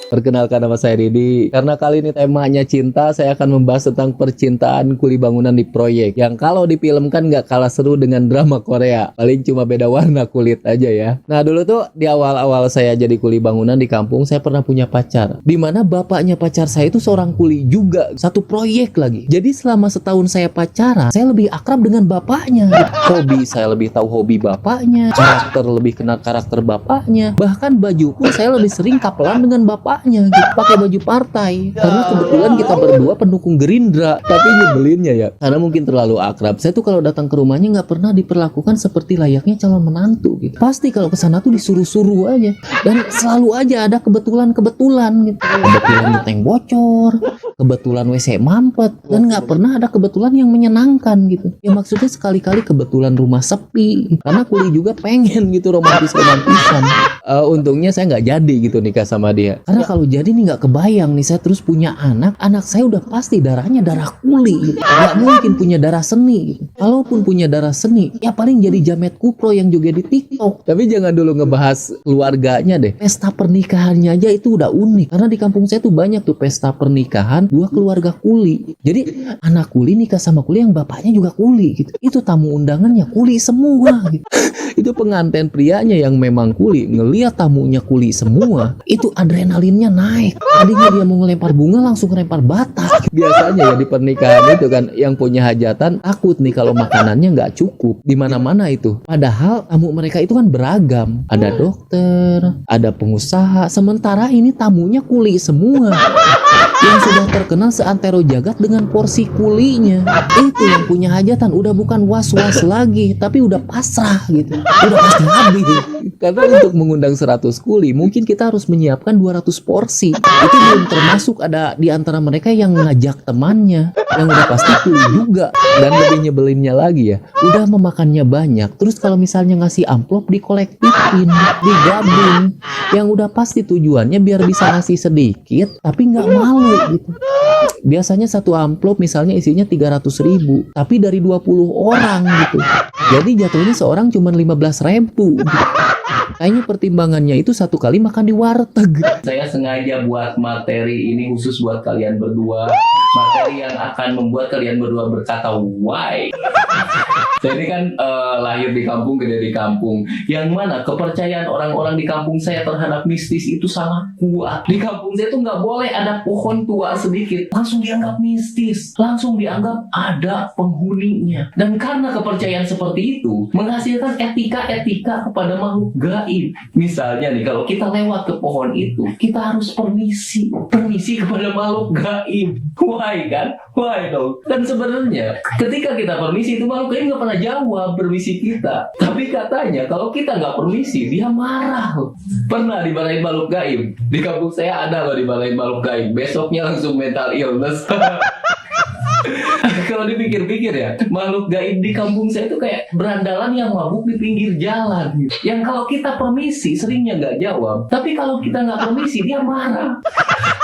Perkenalkan, nama saya Didi. Karena kali ini temanya cinta, saya akan membahas tentang percintaan kuli bangunan di proyek. Yang kalau difilmkan nggak kalah seru dengan drama Korea. Paling cuma beda warna kulit aja ya. Nah dulu tuh di awal-awal saya jadi kuli bangunan di kampung, saya pernah punya pacar. Dimana bapaknya pacar saya itu seorang kuli juga. Satu proyek lagi. Jadi selama setahun saya pacaran, saya lebih akrab dengan bapaknya. Hobi, saya lebih tahu hobi bapaknya. Karakter, lebih kenal karakter bapaknya. Bahkan baju pun saya lebih sering kapelan dengan bapaknya gitu, pakai baju partai. Karena kebetulan kita berdua pendukung Gerindra. Tapi nyebelinnya ya, karena mungkin terlalu akrab, saya tuh kalau datang ke rumahnya nggak pernah diperlakukan seperti layaknya calon menantu gitu. Pasti kalau kesana tuh disuruh-suruh aja. Dan selalu aja ada kebetulan-kebetulan gitu. Kebetulan genteng bocor, kebetulan WC mampet, dan nggak pernah ada kebetulan yang menyenangkan gitu. Ya maksudnya sekali-kali kebetulan rumah sepi. Karena kuli juga pengen gitu romantis-romantisan. Untungnya saya nggak jadi gitu nikah sama dia. Karena kalau jadi nih nggak kebayang nih saya terus punya anak saya udah pasti darahnya darah kuli gitu. Nggak mungkin punya darah seni gitu. Kalaupun punya darah seni, ya paling jadi Jamet Kupro yang joget di TikTok. Tapi jangan dulu ngebahas keluarganya deh. Pesta pernikahannya aja itu udah unik. Karena di kampung saya tuh banyak tuh pesta pernikahan dua keluarga kuli. Jadi anak kuli nikah sama kuli yang bapaknya juga kuli gitu. Itu tamu undangannya kuli semua gitu. Itu pengantin prianya yang memang kuli, ngelihat tamunya kuli semua, itu adrenalinnya naik. Tadinya dia mau ngelempar bunga, langsung ngelempar bata. Biasanya ya di pernikahan itu kan yang punya hajatan takut nih kalau makanannya nggak cukup di mana-mana itu. Padahal tamu mereka itu kan beragam, ada dokter, ada pengusaha. Sementara ini tamunya kuli semua yang sudah terkenal seantero jagat dengan porsi kulinya. Itu yang punya hajatan udah bukan was-was lagi, tapi udah pasrah gitu. Udah pasti habis. Karena untuk mengundang 100 kuli, mungkin kita harus menyiapkan 200 porsi. Itu belum termasuk ada di antara mereka yang ngajak temannya, yang udah pasti kuli juga. Dan lebih nyebelinnya lagi ya, udah memakannya banyak. Terus kalau misalnya ngasih amplop dikolektifin, digabung. Yang udah pasti tujuannya biar bisa ngasih sedikit, tapi nggak malu gitu. Biasanya satu amplop misalnya isinya 300.000, tapi dari 20 orang gitu. Jadi jatuhnya seorang cuma 15.000 gitu. Kayaknya pertimbangannya itu satu kali makan di warteg. Saya sengaja buat materi ini khusus buat kalian berdua. Materi yang akan membuat kalian berdua berkata why. Saya ini kan lahir di kampung, gede di kampung. Yang mana kepercayaan orang-orang di kampung saya terhadap mistis itu sangat kuat. Di kampung saya tuh nggak boleh ada pohon tua sedikit, langsung dianggap mistis, langsung dianggap ada penghuninya. Dan karena kepercayaan seperti itu, menghasilkan etika-etika kepada makhluk gaib. Misalnya nih, kalau kita lewat ke pohon itu, kita harus permisi kepada makhluk gaib. Why kan? Why dong? Dan sebenarnya ketika kita permisi itu makhluk gaib nggak pernah jawab permisi kita. Tapi katanya kalau kita nggak permisi dia marah. Pernah dimarahin makhluk gaib. Di kampung saya ada loh dimarahin makhluk gaib. Besoknya langsung mental illness. Kalau dipikir-pikir ya, makhluk gaib di kampung saya itu kayak berandalan yang mabuk di pinggir jalan. Yang kalau kita permisi seringnya nggak jawab. Tapi kalau kita nggak permisi dia marah.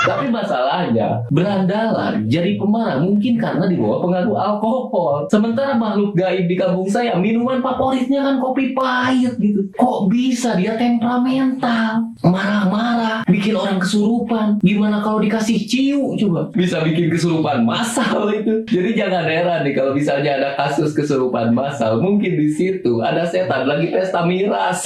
Tapi masalahnya berandalan jadi pemarah mungkin karena di bawah pengaruh alkohol. Sementara makhluk gaib di kampung saya minuman favoritnya kan kopi pahit gitu. Kok bisa dia temperamental, marah-marah, bikin orang kesurupan. Gimana kalau dikasih ciu coba? Bisa bikin kesurupan massal itu. Jadi jangan heran nih kalau misalnya ada kasus kesurupan massal, mungkin di situ ada setan lagi pesta miras.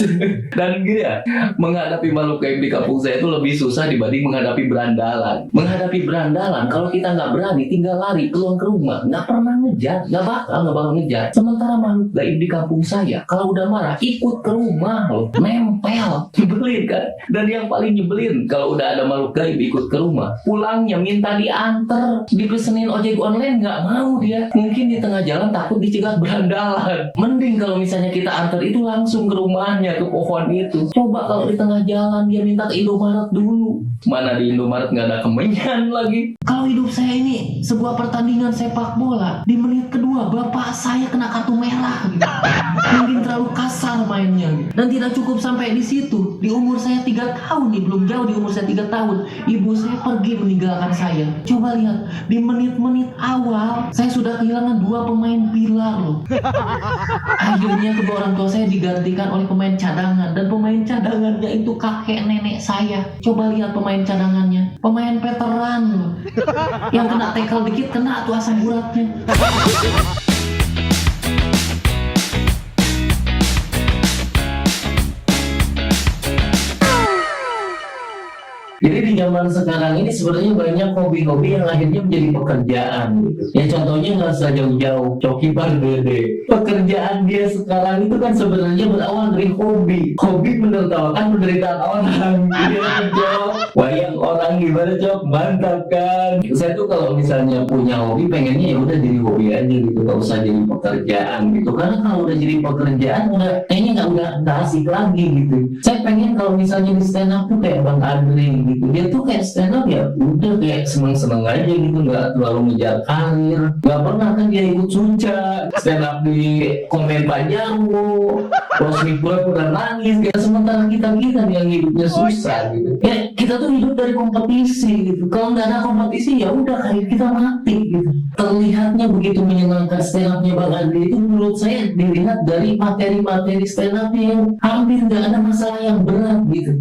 Dan gini ya, menghadapi makhluk gaib di kampung saya itu lebih susah dibanding menghadapi berandalan. Menghadapi berandalan, kalau kita nggak berani, tinggal lari keluar ke rumah, nggak pernah ngejar, nggak bakal ngejar. Sementara makhluk gaib di kampung saya, kalau udah marah, ikut ke rumah loh, nempel, nyebelin kan? Dan yang paling nyebelin, kalau udah ada makhluk gaib ikut ke rumah, pulangnya minta diantar, dipesenin ojek online, nggak mau dia. Mungkin di tengah jalan takut dicegat berandalan. Mending kalau misalnya kita antar itu langsung ke rumahnya, ke pohon itu. Coba kalau di tengah jalan dia minta ke Indomaret dulu. Mana di Indomaret nggak ada kemenyan lagi. Kalau hidup saya ini sebuah pertandingan sepak bola, di menit kedua bapak saya kena kartu merah gitu. Mungkin terlalu kasar mainnya gitu. Dan tidak cukup sampai di situ. Di umur saya 3 tahun nih, belum jauh di umur saya 3 tahun, ibu saya pergi meninggalkan saya. Coba lihat, di menit-menit awal saya sudah kehilangan 2 pemain pilar loh. Akhirnya kedua orang tua saya digantikan oleh pemain cadangan, dan pemain cadangannya itu kakek nenek saya. Coba lihat pemain cadangannya, pemain veteran loh. Yang kena tackle dikit kena tuh asam uratnya. Jadi di zaman sekarang ini sebenarnya banyak hobi-hobi yang akhirnya menjadi pekerjaan gitu. Ya contohnya nggak usah jauh-jauh, Coki Pardede. Pekerjaan dia sekarang itu kan sebenarnya berawal dari hobi. Hobi menertawakan penderitaan orang. Dia menjawab wayang orang gimana Cok, mantap kan. Saya tuh kalau misalnya punya hobi pengennya ya udah jadi hobi aja gitu, nggak usah jadi pekerjaan gitu. Karena kalau udah jadi pekerjaan udah kayaknya nggak asik lagi gitu. Saya pengen kalau misalnya di stand up tuh kayak Bang Adri gitu, dia tuh kayak stand up ya udah kayak seneng-seneng aja gitu, nggak terlalu ngejar karir, nggak pernah kan dia ikut suca stand up di komen Pak Jarwo, Rosmi pura nangis kayak, sementara kita yang hidupnya susah gitu. Ya kita tuh hidup dari kompetisi gitu, kalau nggak ada kompetisi ya udah kayak kita mati gitu. Terlihatnya begitu menyenangkan stand upnya Bang Adri itu, menurut saya dilihat dari materi-materi stand up yang hampir nggak ada masalah yang berat gitu.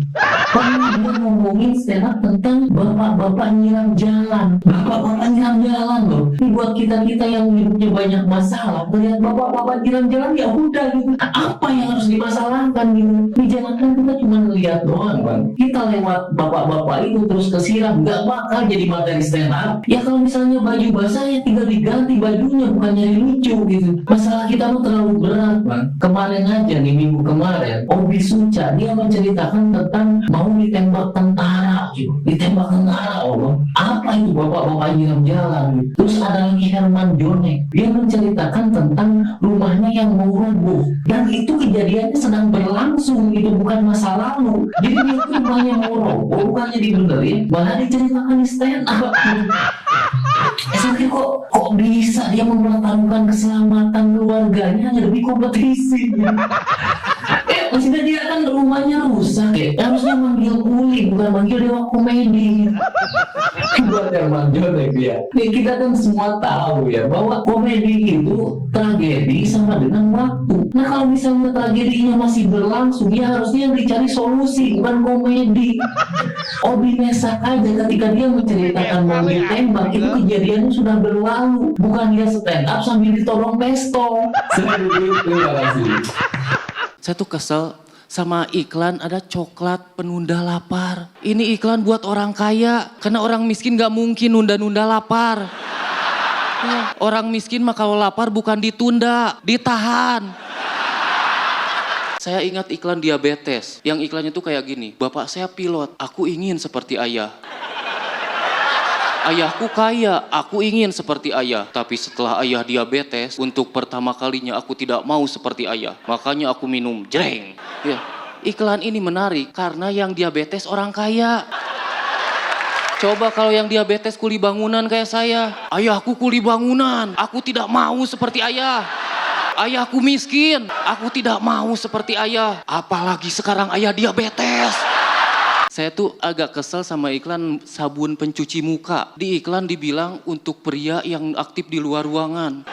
Pernah dia ngomongin stand up tentang bapak-bapak nyiram jalan. Bapak-bapak nyiram jalan loh. Ini buat kita-kita yang hidupnya banyak masalah, melihat bapak-bapak nyiram jalan ya udah gitu. Apa yang harus dimasalahkan gitu? Di jalan kan kita cuma lihat doang Bang. Kita lewat bapak-bapak itu terus kesiram, nggak bakal jadi materi stand up. Ya kalau misalnya baju basah ya tinggal diganti bajunya, bukan nyari lucu gitu. Masalah kita tuh terlalu berat Bang. Kemarin aja nih, minggu kemarin, Obi Suca dia menceritakan tentang mau ditembak tentara, ditembak tentara, Allah. Apa itu bapak-bapak nyiram jalan? Terus ada lagi Herman Jonek, dia menceritakan tentang rumahnya yang mau roboh, dan itu kejadiannya sedang berlangsung, itu bukan masa lalu. Jadi dia itu rumahnya mau roboh, bukannya dibenerin, malah diceritakan di stand up. Saya pikir kok bisa dia mempertaruhkan keselamatan keluarganya hanya demi kompetisi. Maksudnya dia kan rumahnya rusak ya, harusnya manggil kuli bukan manggil dewa komedi. Buat Herman Jonek dia. Nih kita kan semua tahu ya bahwa komedi itu tragedi sama dengan waktu. Nah kalau misalnya tragedinya masih berlangsung, ya harusnya yang dicari solusi bukan komedi. Obi Mesak aja ketika dia menceritakan mau ditembak itu kejadiannya sudah berlalu, bukan dia stand up sambil ditolong pesto. Terima kasih. Saya tuh kesel sama iklan ada coklat penunda lapar. Ini iklan buat orang kaya, karena orang miskin gak mungkin nunda-nunda lapar. Ya, orang miskin mah kalau lapar bukan ditunda, ditahan. Saya ingat iklan diabetes, yang iklannya tuh kayak gini. Bapak saya pilot, aku ingin seperti ayah. Ayahku kaya, aku ingin seperti ayah. Tapi setelah ayah diabetes, untuk pertama kalinya aku tidak mau seperti ayah. Makanya aku minum jreng. Ya. Iklan ini menarik karena yang diabetes orang kaya. Coba kalau yang diabetes kuli bangunan kayak saya. Ayahku kuli bangunan, aku tidak mau seperti ayah. Ayahku miskin, aku tidak mau seperti ayah. Apalagi sekarang ayah diabetes. Saya tuh agak kesel sama iklan sabun pencuci muka. Di iklan dibilang untuk pria yang aktif di luar ruangan.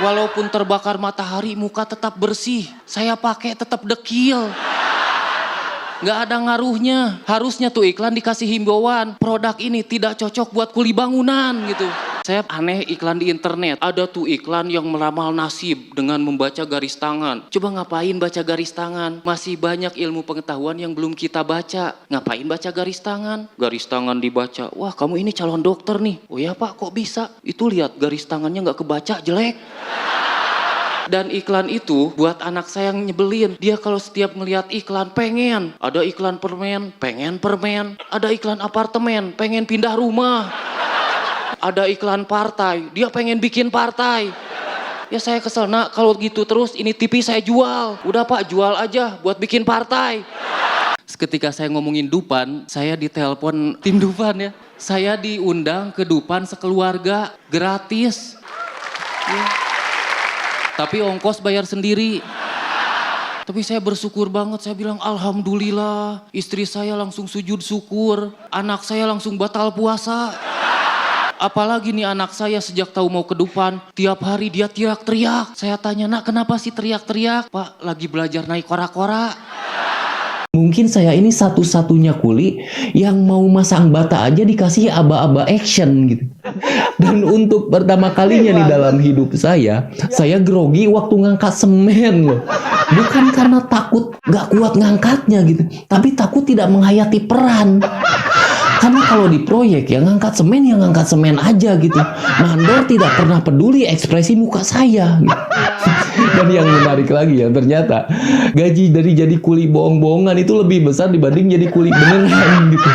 Walaupun terbakar matahari, muka tetap bersih. Saya pakai tetap dekil. Nggak ada ngaruhnya. Harusnya tuh iklan dikasih himbauan. Produk ini tidak cocok buat kuli bangunan gitu. Saya aneh iklan di internet. Ada tuh iklan yang meramal nasib dengan membaca garis tangan. Coba ngapain baca garis tangan? Masih banyak ilmu pengetahuan yang belum kita baca. Ngapain baca garis tangan? Garis tangan dibaca. Wah kamu ini calon dokter nih. Oh ya Pak kok bisa? Itu lihat garis tangannya nggak kebaca, jelek. Dan iklan itu buat anak saya yang nyebelin. Dia kalau setiap ngelihat iklan pengen. Ada iklan permen, pengen permen. Ada iklan apartemen, pengen pindah rumah. Ada iklan partai, dia pengen bikin partai. Ya saya kesel, nak kalau gitu terus ini TV saya jual. Udah Pak jual aja buat bikin partai. Ketika saya ngomongin Dupan, saya ditelepon tim Dupan ya. Saya diundang ke Dupan sekeluarga gratis. Ya. Tapi ongkos bayar sendiri. Tapi saya bersyukur banget, saya bilang alhamdulillah. Istri saya langsung sujud syukur, anak saya langsung batal puasa. Apalagi nih anak saya sejak tahu mau ke depan, tiap hari dia teriak-teriak. Saya tanya, nak kenapa sih teriak-teriak? Pak, lagi belajar naik kora-kora. Mungkin saya ini satu-satunya kuli yang mau masang bata aja dikasih aba-aba action gitu. Dan untuk pertama kalinya nih dalam hidup saya grogi waktu ngangkat semen loh. Bukan karena takut gak kuat ngangkatnya gitu, tapi takut tidak menghayati peran. Karena kalau di proyek ya ngangkat semen aja gitu. Mandor tidak pernah peduli ekspresi muka saya gitu. Dan yang menarik lagi ya, ternyata gaji dari jadi kuli bohong-bohongan itu lebih besar dibanding jadi kuli beneran gitu.